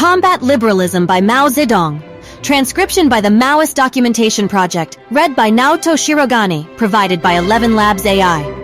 Combat Liberalism by Mao Zedong. Transcription by the Maoist Documentation Project. Read by Naoto Shirogane. Provided by 11 Labs AI.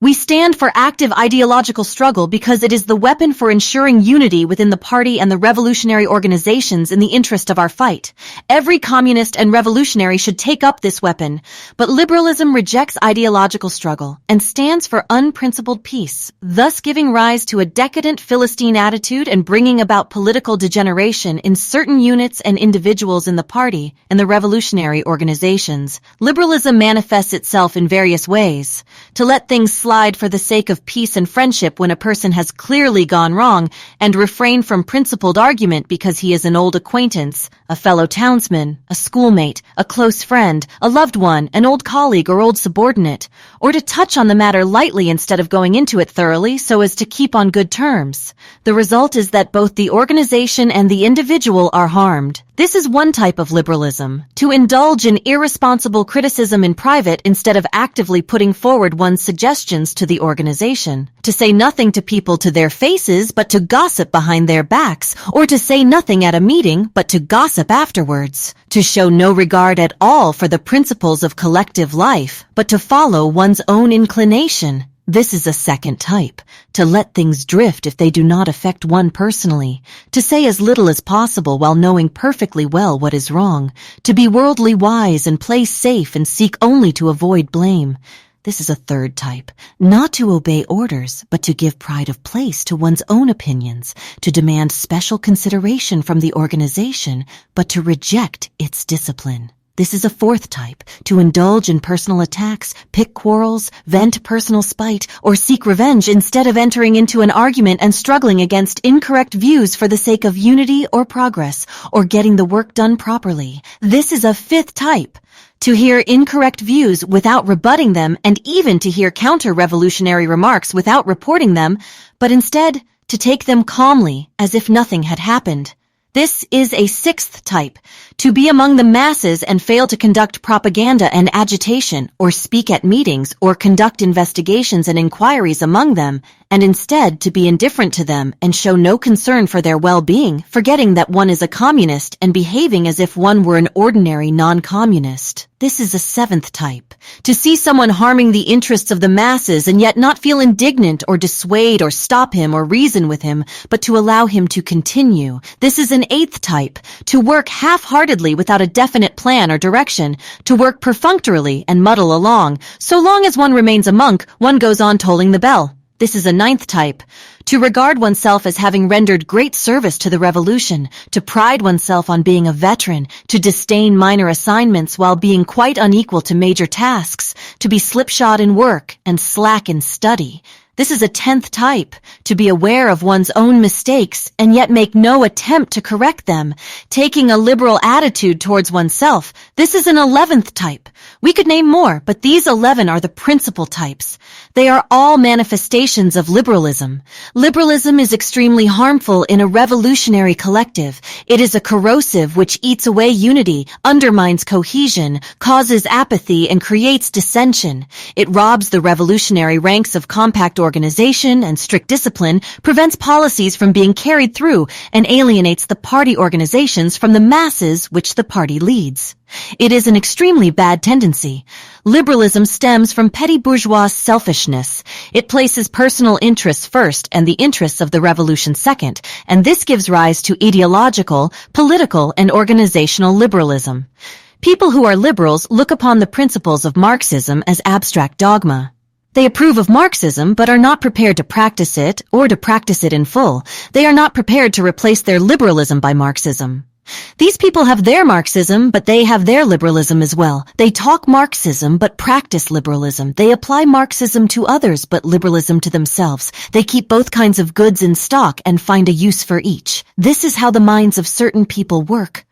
We stand for active ideological struggle because it is the weapon for ensuring unity within the party and the revolutionary organizations in the interest of our fight. Every communist and revolutionary should take up this weapon, but liberalism rejects ideological struggle and stands for unprincipled peace, thus giving rise to a decadent Philistine attitude and bringing about political degeneration in certain units and individuals in the party and the revolutionary organizations. Liberalism manifests itself in various ways. To let things slide for the sake of peace and friendship when a person has clearly gone wrong, and refrain from principled argument because he is an old acquaintance, a fellow townsman, a schoolmate, a close friend, a loved one, an old colleague or old subordinate, or to touch on the matter lightly instead of going into it thoroughly so as to keep on good terms. The result is that both the organization and the individual are harmed. This is one type of liberalism, to indulge in irresponsible criticism in private instead of actively putting forward one's suggestions to the organization, to say nothing to people to their faces but to gossip behind their backs, or to say nothing at a meeting but to gossip afterwards, to show no regard at all for the principles of collective life, but to follow one's own inclination. This is a second type, to let things drift if they do not affect one personally, to say as little as possible while knowing perfectly well what is wrong, to be worldly wise and play safe and seek only to avoid blame. This is a third type, not to obey orders, but to give pride of place to one's own opinions, to demand special consideration from the organization, but to reject its discipline. This is a fourth type, to indulge in personal attacks, pick quarrels, vent personal spite, or seek revenge instead of entering into an argument and struggling against incorrect views for the sake of unity or progress, or getting the work done properly. This is a fifth type, to hear incorrect views without rebutting them and even to hear counter-revolutionary remarks without reporting them, but instead to take them calmly as if nothing had happened. This is a sixth type, to be among the masses and fail to conduct propaganda and agitation, or speak at meetings, or conduct investigations and inquiries among them, and instead to be indifferent to them and show no concern for their well-being, forgetting that one is a communist and behaving as if one were an ordinary non-communist. This is a seventh type, to see someone harming the interests of the masses and yet not feel indignant or dissuade or stop him or reason with him, but to allow him to continue. This is an eighth type, to work half-heartedly without a definite plan or direction, to work perfunctorily and muddle along. So long as one remains a monk, one goes on tolling the bell. This is a ninth type, to regard oneself as having rendered great service to the revolution, to pride oneself on being a veteran, to disdain minor assignments while being quite unequal to major tasks, to be slipshod in work and slack in study. This is a 10th type, to be aware of one's own mistakes and yet make no attempt to correct them, taking a liberal attitude towards oneself. This is an 11th type. We could name more, but these 11 are the principal types. They are all manifestations of liberalism. Liberalism is extremely harmful in a revolutionary collective. It is a corrosive which eats away unity, undermines cohesion, causes apathy, and creates dissension. It robs the revolutionary ranks of compact organization and strict discipline, prevents policies from being carried through, and alienates the party organizations from the masses which the party leads. It is an extremely bad tendency. Liberalism stems from petty bourgeois selfishness. It places personal interests first and the interests of the revolution second, and this gives rise to ideological, political, and organizational liberalism. People who are liberals look upon the principles of Marxism as abstract dogma. They approve of Marxism but are not prepared to practice it or to practice it in full. They are not prepared to replace their liberalism by Marxism. These people have their Marxism, but they have their liberalism as well. They talk Marxism, but practice liberalism. They apply Marxism to others, but liberalism to themselves. They keep both kinds of goods in stock and find a use for each. This is how the minds of certain people work.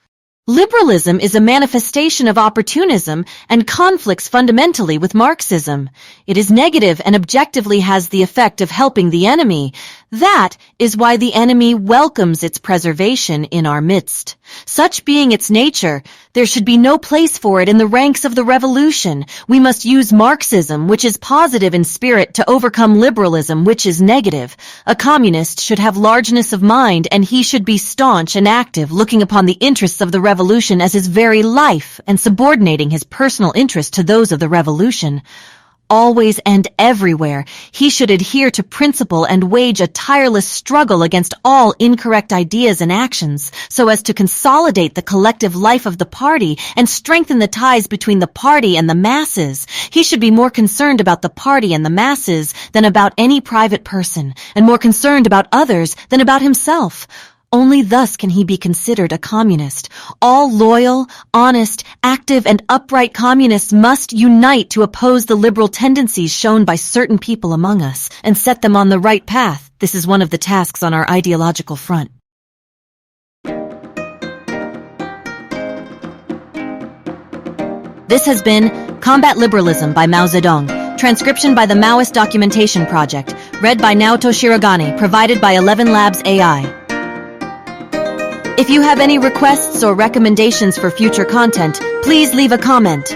Liberalism is a manifestation of opportunism and conflicts fundamentally with Marxism. It is negative and objectively has the effect of helping the enemy. That is why the enemy welcomes its preservation in our midst. Such being its nature, There should be no place for it in the ranks of the revolution. We must use Marxism, which is positive in spirit, to overcome liberalism, which is negative. A communist should have largeness of mind, and he should be staunch and active, looking upon the interests of the revolution as his very life, and subordinating his personal interests to those of the revolution. Always and everywhere, he should adhere to principle and wage a tireless struggle against all incorrect ideas and actions, so as to consolidate the collective life of the party and strengthen the ties between the party and the masses. He should be more concerned about the party and the masses than about any private person, and more concerned about others than about himself. Only thus can he be considered a communist. All loyal, honest, active, and upright communists must unite to oppose the liberal tendencies shown by certain people among us and set them on the right path. This is one of the tasks on our ideological front. This has been Combat Liberalism by Mao Zedong. Transcription by the Maoist Documentation Project. Read by Naoto Shirogane. Provided by 11 Labs AI. If you have any requests or recommendations for future content, please leave a comment.